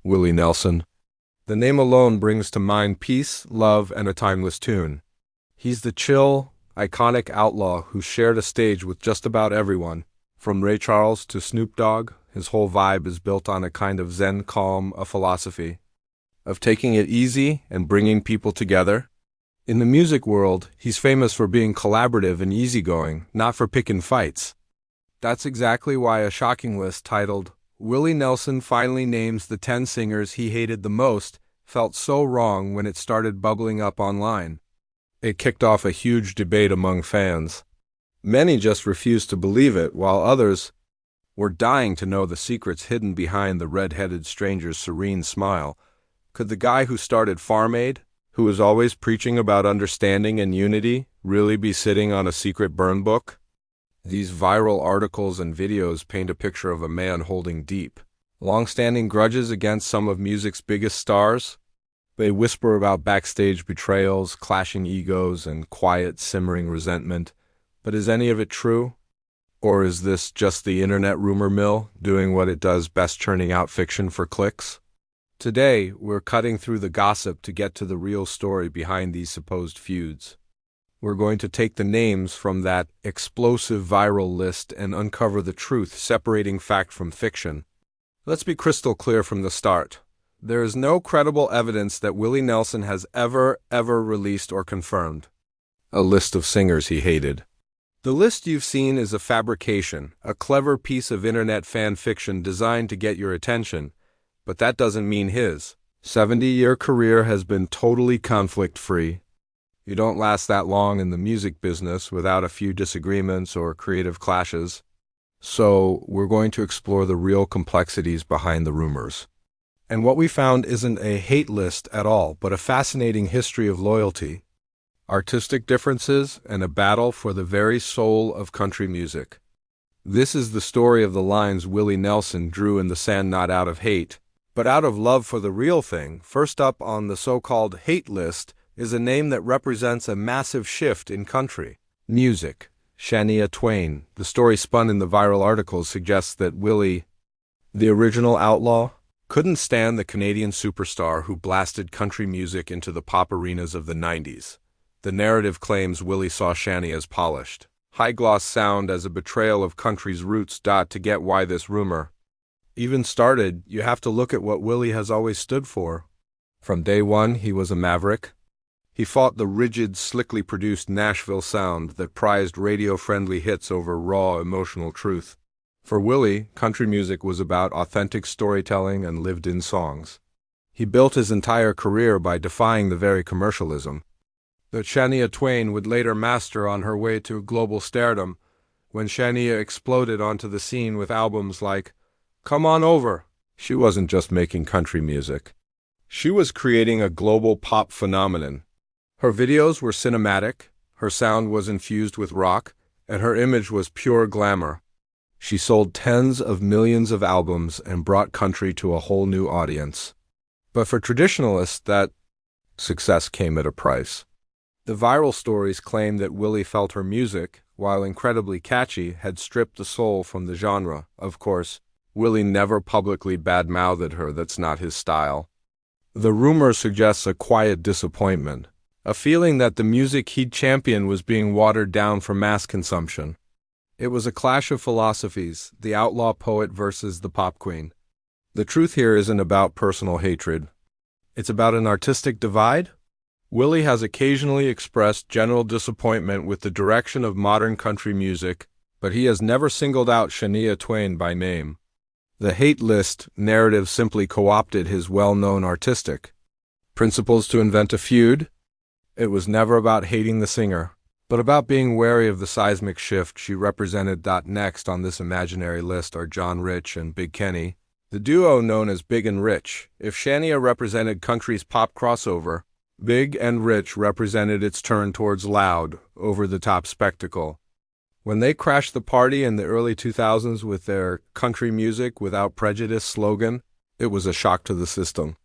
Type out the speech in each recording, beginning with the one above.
Willie Nelson. The name alone brings to mind peace, love, and a timeless tune. He's the chill, iconic outlaw who shared a stage with just about everyone. From Ray Charles to Snoop Dogg, his whole vibe is built on a kind of Zen calm, a philosophy of taking it easy and bringing people together. In the music world, he's famous for being collaborative and easygoing, not for picking fights. That's exactly why a shocking list titled, Willie Nelson Finally Names the 10 Singers He Hated the Most felt so wrong when it started bubbling up online. It kicked off a huge debate among fans. Many just refused to believe it, while others were dying to know the secrets hidden behind the red-headed stranger's serene smile. Could the guy who started Farm Aid, who was always preaching about understanding and unity, really be sitting on a secret burn book? These viral articles and videos paint a picture of a man holding deep, long-standing grudges against some of music's biggest stars. They whisper about backstage betrayals, clashing egos, and quiet, simmering resentment. But is any of it true? Or is this just the internet rumor mill doing what it does best, churning out fiction for clicks? Today, we're cutting through the gossip to get to the real story behind these supposed feuds. We're going to take the names from that explosive viral list and uncover the truth, separating fact from fiction. Let's be crystal clear from the start. There is no credible evidence that Willie Nelson has ever released or confirmed a list of singers he hated. The list you've seen is a fabrication, a clever piece of internet fan fiction designed to get your attention. But that doesn't mean his 70-year career has been totally conflict-free. You don't last that long in the music business without a few disagreements or creative clashes. So we're going to explore the real complexities behind the rumors. And what we found isn't a hate list at all, but a fascinating history of loyalty, artistic differences, and a battle for the very soul of country music. This is the story of the lines Willie Nelson drew in the sand, not out of hate, but out of love for the real thing. First up on the so-called hate list is a name that represents a massive shift in country music, Shania Twain. The story spun in the viral articles suggests that Willie, the original outlaw, couldn't stand the Canadian superstar who blasted country music into the pop arenas of the 90s. The narrative claims Willie saw Shania's polished, high-gloss sound as a betrayal of country's roots. To get why this rumor even started, you have to look at what Willie has always stood for. From day one, he was a maverick. He fought the rigid, slickly produced Nashville sound that prized radio-friendly hits over raw, emotional truth. For Willie, country music was about authentic storytelling and lived-in songs. He built his entire career by defying the very commercialism that Shania Twain would later master on her way to global stardom, when Shania exploded onto the scene with albums like Come On Over. She wasn't just making country music. She was creating a global pop phenomenon. Her videos were cinematic, her sound was infused with rock, and her image was pure glamour. She sold tens of millions of albums and brought country to a whole new audience. But for traditionalists, that success came at a price. The viral stories claim that Willie felt her music, while incredibly catchy, had stripped the soul from the genre. Of course, Willie never publicly badmouthed her. That's not his style. The rumor suggests a quiet disappointment, a feeling that the music he'd championed was being watered down for mass consumption. It was a clash of philosophies, the outlaw poet versus the pop queen. The truth here isn't about personal hatred. It's about an artistic divide. Willie has occasionally expressed general disappointment with the direction of modern country music, but he has never singled out Shania Twain by name. The hate list narrative simply co-opted his well-known artistic principles to invent a feud. It was never about hating the singer, but about being wary of the seismic shift she represented. Next on this imaginary list are John Rich and Big Kenny, the duo known as Big and Rich. If Shania represented country's pop crossover, Big and Rich represented its turn towards loud, over-the-top spectacle. When they crashed the party in the early 2000s with their Country Music Without Prejudice slogan, it was a shock to the system.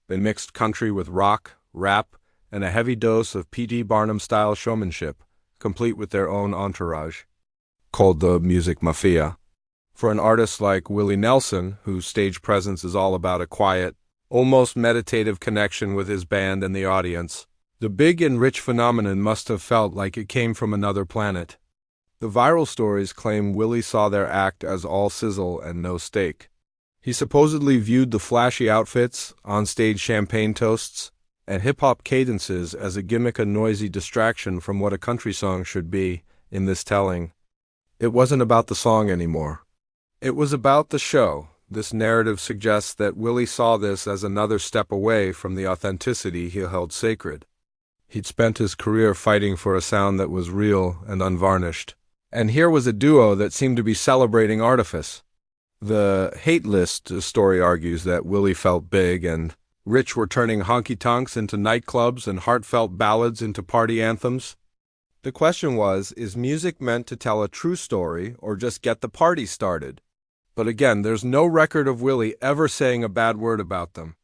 They mixed country with rock, rap, and a heavy dose of P.T. Barnum-style showmanship, complete with their own entourage, called the Music Mafia. For an artist like Willie Nelson, whose stage presence is all about a quiet, almost meditative connection with his band and the audience. The big and rich phenomenon must have felt like it came from another planet. The viral stories claim Willie saw their act as all sizzle and no steak. He supposedly viewed the flashy outfits, on-stage champagne toasts, and hip-hop cadences as a gimmick, a noisy distraction from what a country song should be. In this telling, it wasn't about the song anymore. It was about the show. This narrative suggests that Willie saw this as another step away from the authenticity he held sacred. He'd spent his career fighting for a sound that was real and unvarnished. And here was a duo that seemed to be celebrating artifice. The hate list story argues that Willie felt big and rich were turning honky-tonks into nightclubs and heartfelt ballads into party anthems. The question was, is music meant to tell a true story or just get the party started? But again, there's no record of Willie ever saying a bad word about them.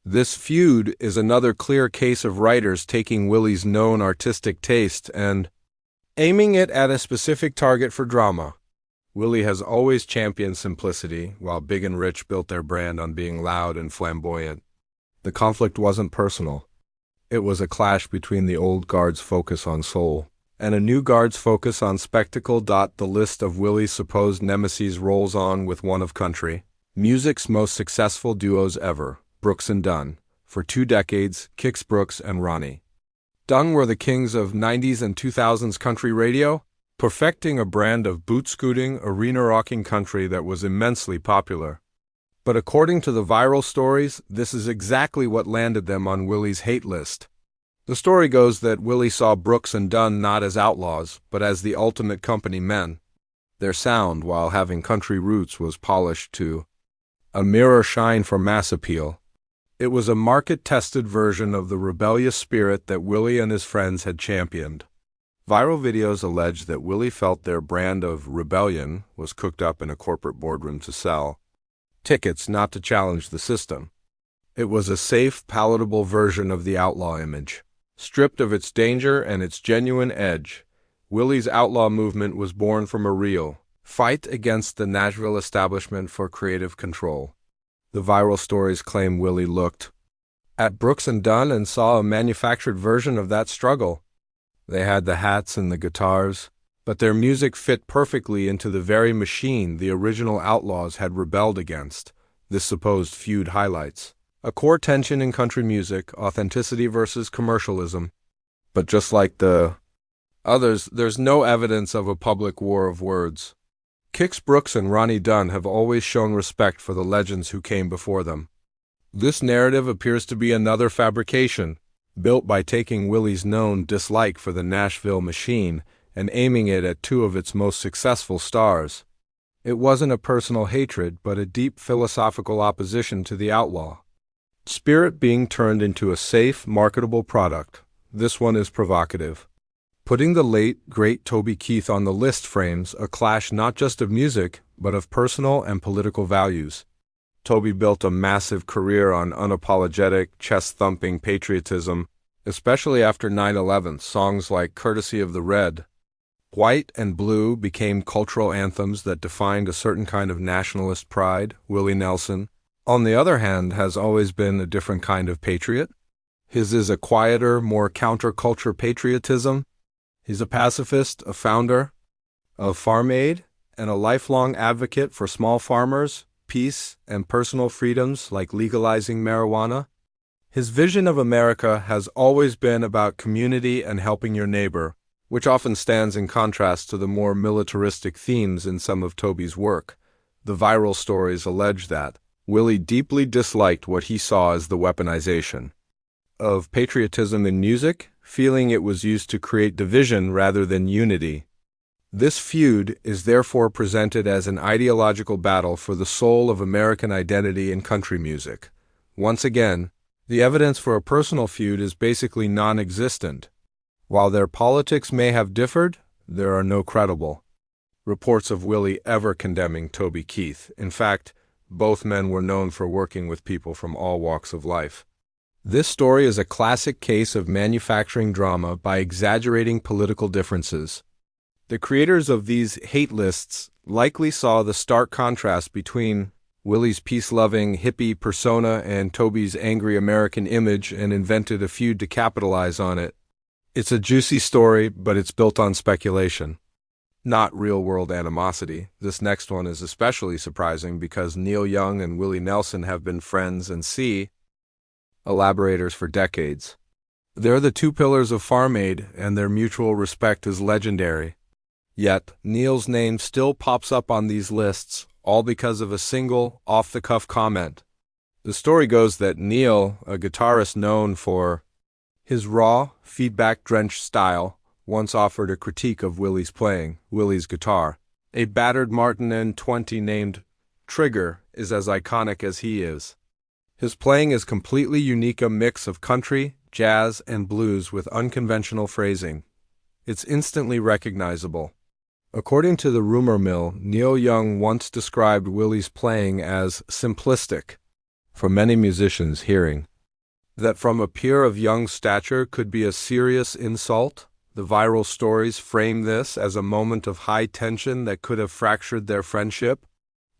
This feud is another clear case of writers taking Willie's known artistic taste and aiming it at a specific target for drama. Willie has always championed simplicity, while Big and Rich built their brand on being loud and flamboyant. The conflict wasn't personal. It was a clash between the old guard's focus on soul and a new guard's focus on spectacle. The list of Willie's supposed nemesis rolls on with one of country music's most successful duos ever, Brooks and Dunn. For 2 decades, Kix Brooks and Ronnie Dunn were the kings of 90s and 2000s country radio, perfecting a brand of boot-scooting, arena-rocking country that was immensely popular. But according to the viral stories, this is exactly what landed them on Willie's hate list. The story goes that Willie saw Brooks and Dunn not as outlaws, but as the ultimate company men. Their sound, while having country roots, was polished to a mirror shine for mass appeal. It was a market-tested version of the rebellious spirit that Willie and his friends had championed. Viral videos allege that Willie felt their brand of rebellion was cooked up in a corporate boardroom to sell tickets, not to challenge the system. It was a safe, palatable version of the outlaw image. Stripped of its danger and its genuine edge, Willie's outlaw movement was born from a real fight against the Nashville establishment for creative control. The viral stories claim Willie looked at Brooks and Dunn and saw a manufactured version of that struggle. They had the hats and the guitars, but their music fit perfectly into the very machine the original outlaws had rebelled against. This supposed feud highlights a core tension in country music, authenticity versus commercialism. But just like the others, there's no evidence of a public war of words. Kix Brooks and Ronnie Dunn have always shown respect for the legends who came before them. This narrative appears to be another fabrication, built by taking Willie's known dislike for the Nashville machine and aiming it at 2 of its most successful stars. It wasn't a personal hatred, but a deep philosophical opposition to the outlaw spirit being turned into a safe, marketable product. This one is provocative. Putting the late, great Toby Keith on the list frames a clash not just of music, but of personal and political values. Toby built a massive career on unapologetic, chest-thumping patriotism, especially after 9/11. Songs like Courtesy of the Red, White and Blue became cultural anthems that defined a certain kind of nationalist pride. Willie Nelson, on the other hand, has always been a different kind of patriot. His is a quieter, more counterculture patriotism. He's a pacifist, a founder of Farm Aid, and a lifelong advocate for small farmers, peace, and personal freedoms like legalizing marijuana. His vision of America has always been about community and helping your neighbor, which often stands in contrast to the more militaristic themes in some of Toby's work. The viral stories allege that Willie deeply disliked what he saw as the weaponization of patriotism in music, feeling it was used to create division rather than unity. This feud is therefore presented as an ideological battle for the soul of American identity in country music. Once again, the evidence for a personal feud is basically non-existent. While their politics may have differed, there are no credible reports of Willie ever condemning Toby Keith. In fact, both men were known for working with people from all walks of life. This story is a classic case of manufacturing drama by exaggerating political differences. The creators of these hate lists likely saw the stark contrast between Willie's peace-loving hippie persona and Toby's angry American image, and invented a feud to capitalize on it. It's a juicy story, but it's built on speculation, not real-world animosity. This next one is especially surprising because Neil Young and Willie Nelson have been friends and collaborators for decades. They're the two pillars of Farm Aid, and their mutual respect is legendary. Yet, Neil's name still pops up on these lists, all because of a single, off-the-cuff comment. The story goes that Neil, a guitarist known for his raw, feedback-drenched style, once offered a critique of Willie's playing. Willie's guitar, a battered Martin N20 named Trigger, is as iconic as he is. His playing is completely unique, a mix of country, jazz, and blues with unconventional phrasing. It's instantly recognizable. According to the rumor mill, Neil Young once described Willie's playing as simplistic. For many musicians, hearing that from a peer of Young's stature could be a serious insult. The viral stories frame this as a moment of high tension that could have fractured their friendship.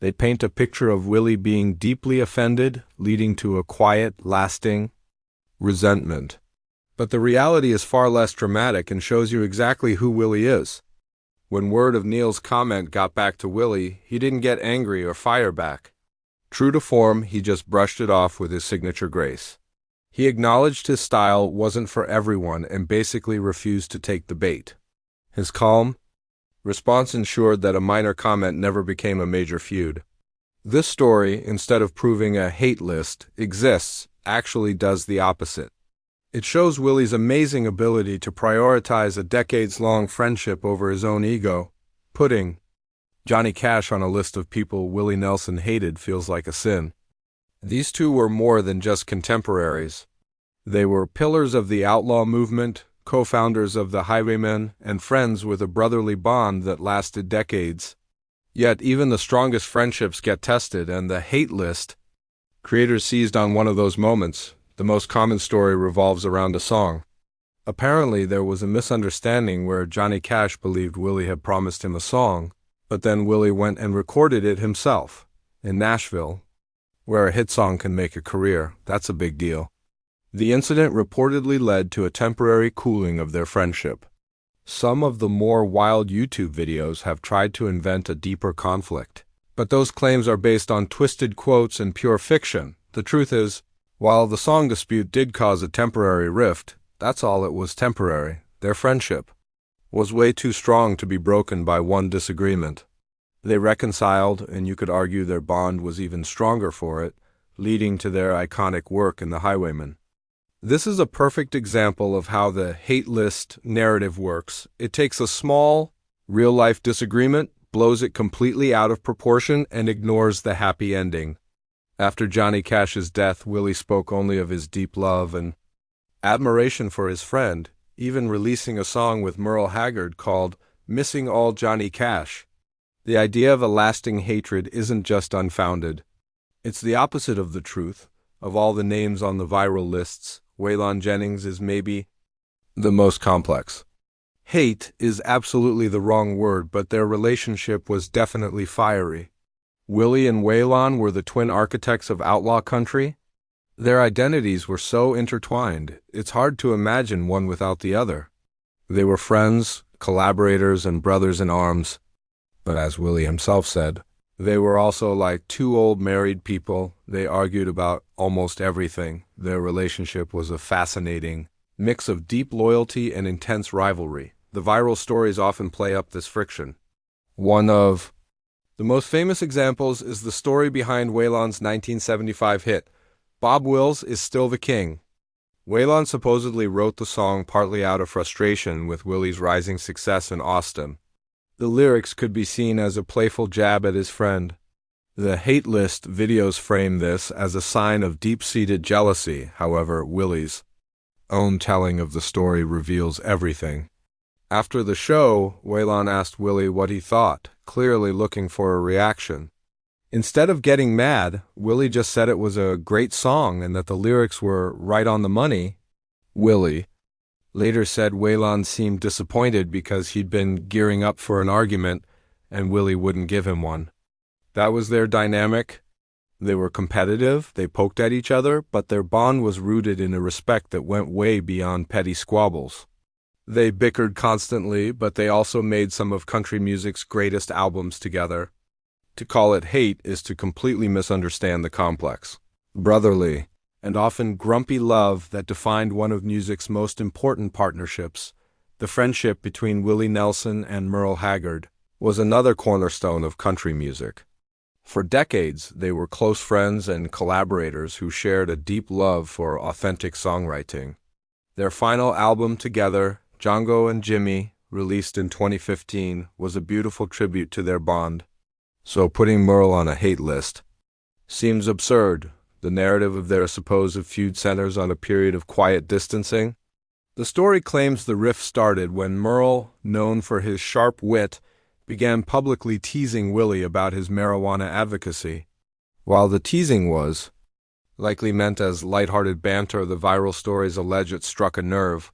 They paint a picture of Willie being deeply offended, leading to a quiet, lasting resentment. But the reality is far less dramatic and shows you exactly who Willie is. When word of Neil's comment got back to Willie, he didn't get angry or fire back. True to form, he just brushed it off with his signature grace. He acknowledged his style wasn't for everyone and basically refused to take the bait. His calm response ensured that a minor comment never became a major feud. This story, instead of proving a hate list exists, actually does the opposite. It shows Willie's amazing ability to prioritize a decades-long friendship over his own ego. Putting Johnny Cash on a list of people Willie Nelson hated feels like a sin. These two were more than just contemporaries. They were pillars of the outlaw movement, co-founders of the Highwaymen, and friends with a brotherly bond that lasted decades. Yet even the strongest friendships get tested, and the hate list creators seized on one of those moments. The most common story revolves around a song. Apparently, there was a misunderstanding where Johnny Cash believed Willie had promised him a song, but then Willie went and recorded it himself. In Nashville, where a hit song can make a career, that's a big deal. The incident reportedly led to a temporary cooling of their friendship. Some of the more wild YouTube videos have tried to invent a deeper conflict, but those claims are based on twisted quotes and pure fiction. The truth is, while the song dispute did cause a temporary rift, that's all it was, temporary. Their friendship was way too strong to be broken by one disagreement. They reconciled, and you could argue their bond was even stronger for it, leading to their iconic work in The Highwaymen. This is a perfect example of how the hate list narrative works. It takes a small, real-life disagreement, blows it completely out of proportion, and ignores the happy ending. After Johnny Cash's death, Willie spoke only of his deep love and admiration for his friend, even releasing a song with Merle Haggard called "Missing All Johnny Cash." The idea of a lasting hatred isn't just unfounded. It's the opposite of the truth. Of all the names on the viral lists, Waylon Jennings is maybe the most complex. Hate is absolutely the wrong word, but their relationship was definitely fiery. Willie and Waylon were the twin architects of outlaw country. Their identities were so intertwined, it's hard to imagine one without the other. They were friends, collaborators, and brothers in arms. But as Willie himself said, they were also like two old married people. They argued about almost everything. Their relationship was a fascinating mix of deep loyalty and intense rivalry. The viral stories often play up this friction. One of the most famous examples is the story behind Waylon's 1975 hit, "Bob Wills is Still the King." Waylon supposedly wrote the song partly out of frustration with Willie's rising success in Austin. The lyrics could be seen as a playful jab at his friend. The hate list videos frame this as a sign of deep-seated jealousy. However, Willie's own telling of the story reveals everything. After the show, Waylon asked Willie what he thought, clearly looking for a reaction. Instead of getting mad, Willie just said it was a great song and that the lyrics were right on the money. Willie later said Waylon seemed disappointed because he'd been gearing up for an argument and Willie wouldn't give him one. That was their dynamic. They were competitive, they poked at each other, but their bond was rooted in a respect that went way beyond petty squabbles. They bickered constantly, but they also made some of country music's greatest albums together. To call it hate is to completely misunderstand the complex, brotherly, and often grumpy love that defined one of music's most important partnerships. The friendship between Willie Nelson and Merle Haggard was another cornerstone of country music. For decades, they were close friends and collaborators who shared a deep love for authentic songwriting. Their final album together, Django and Jimmy, released in 2015, was a beautiful tribute to their bond. So putting Merle on a hate list seems absurd. The narrative of their supposed feud centers on a period of quiet distancing. The story claims the rift started when Merle, known for his sharp wit, began publicly teasing Willie about his marijuana advocacy. While the teasing was likely meant as lighthearted banter, the viral stories allege it struck a nerve.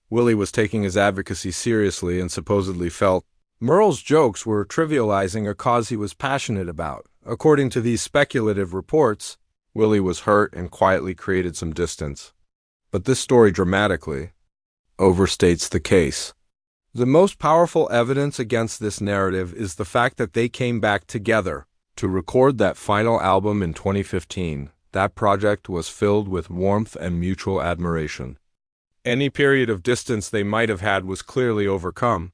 Willie was taking his advocacy seriously and supposedly felt Merle's jokes were trivializing a cause he was passionate about. According to these speculative reports, Willie was hurt and quietly created some distance. But this story dramatically overstates the case. The most powerful evidence against this narrative is the fact that they came back together to record that final album in 2015. That project was filled with warmth and mutual admiration. Any period of distance they might have had was clearly overcome.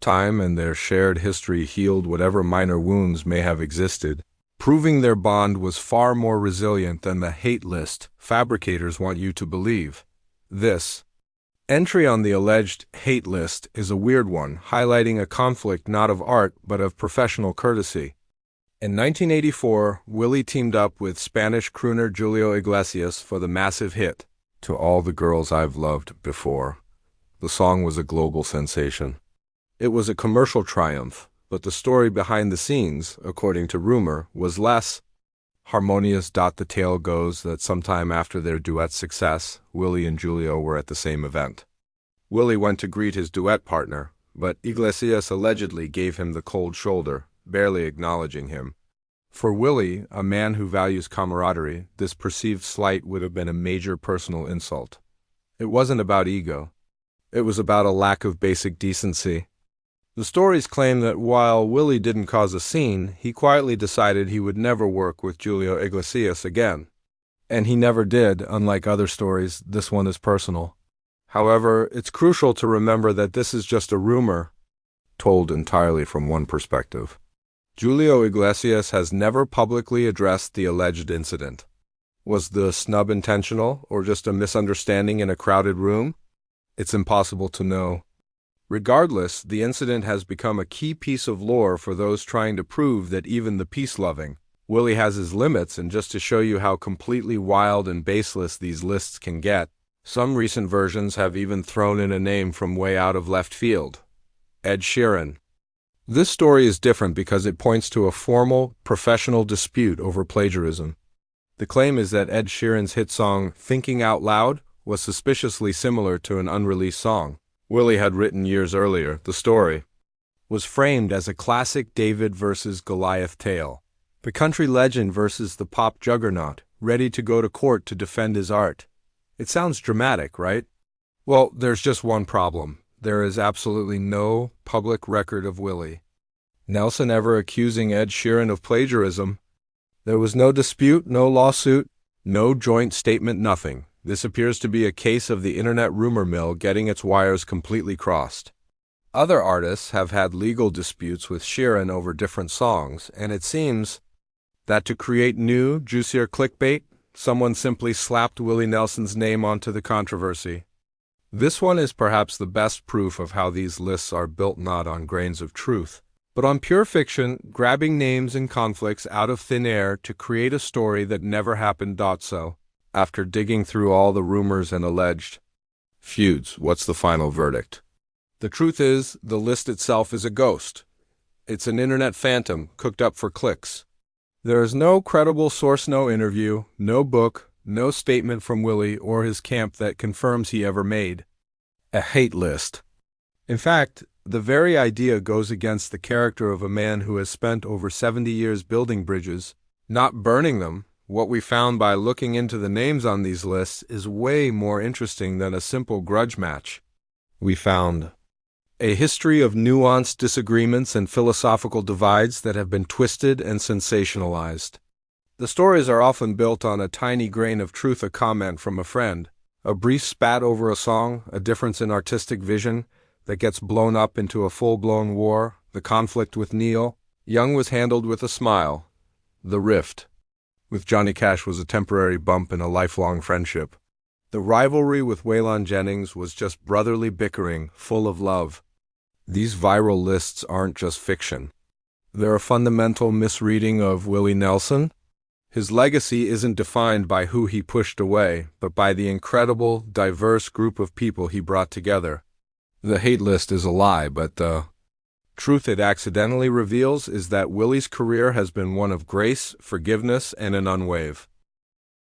Time and their shared history healed whatever minor wounds may have existed, proving their bond was far more resilient than the hate list fabricators want you to believe. This entry on the alleged hate list is a weird one, highlighting a conflict not of art but of professional courtesy. In 1984, Willie teamed up with Spanish crooner Julio Iglesias for the massive hit, "To All the Girls I've Loved Before." The song was a global sensation. It was a commercial triumph, but the story behind the scenes, according to rumor, was less harmonious. The tale goes that sometime after their duet's success, Willie and Julio were at the same event. Willie went to greet his duet partner, but Iglesias allegedly gave him the cold shoulder, barely acknowledging him. For Willie, a man who values camaraderie, this perceived slight would have been a major personal insult. It wasn't about ego. It was about a lack of basic decency. The stories claim that while Willie didn't cause a scene, he quietly decided he would never work with Julio Iglesias again. And he never did. Unlike other stories, this one is personal. However, it's crucial to remember that this is just a rumor, told entirely from one perspective. Julio Iglesias has never publicly addressed the alleged incident. Was the snub intentional, or just a misunderstanding in a crowded room? It's impossible to know. Regardless, the incident has become a key piece of lore for those trying to prove that even the peace-loving Willie has his limits, and just to show you how completely wild and baseless these lists can get, some recent versions have even thrown in a name from way out of left field: Ed Sheeran. This story is different because it points to a formal, professional dispute over plagiarism. The claim is that Ed Sheeran's hit song, "Thinking Out Loud," was suspiciously similar to an unreleased song Willie had written years earlier. The story was framed as a classic David versus Goliath tale. The country legend versus the pop juggernaut, ready to go to court to defend his art. It sounds dramatic, right? Well, there's just one problem. There is absolutely no public record of Willie Nelson ever accusing Ed Sheeran of plagiarism. There was no dispute, no lawsuit, no joint statement, nothing. This appears to be a case of the internet rumor mill getting its wires completely crossed. Other artists have had legal disputes with Sheeran over different songs, and it seems that to create new, juicier clickbait, someone simply slapped Willie Nelson's name onto the controversy. This one is perhaps the best proof of how these lists are built not on grains of truth, but on pure fiction, grabbing names and conflicts out of thin air to create a story that never happened. So, after digging through all the rumors and alleged feuds, what's the final verdict? The truth is, the list itself is a ghost. It's an internet phantom cooked up for clicks. There is no credible source, no interview, no book, no statement from Willie or his camp that confirms he ever made a hate list. In fact, the very idea goes against the character of a man who has spent over 70 years building bridges Not burning them. What we found by looking into the names on these lists is way more interesting than a simple grudge match. We found a history of nuanced disagreements and philosophical divides that have been twisted and sensationalized. The stories are often built on a tiny grain of truth, a comment from a friend, a brief spat over a song, a difference in artistic vision that gets blown up into a full-blown war. The conflict with Neil Young was handled with a smile. The rift with Johnny Cash was a temporary bump in a lifelong friendship. The rivalry with Waylon Jennings was just brotherly bickering, full of love. These viral lists aren't just fiction. They're a fundamental misreading of Willie Nelson. His legacy isn't defined by who he pushed away, but by the incredible, diverse group of people he brought together. The hate list is a lie, but the truth it accidentally reveals is that Willie's career has been one of grace, forgiveness, and an unwave.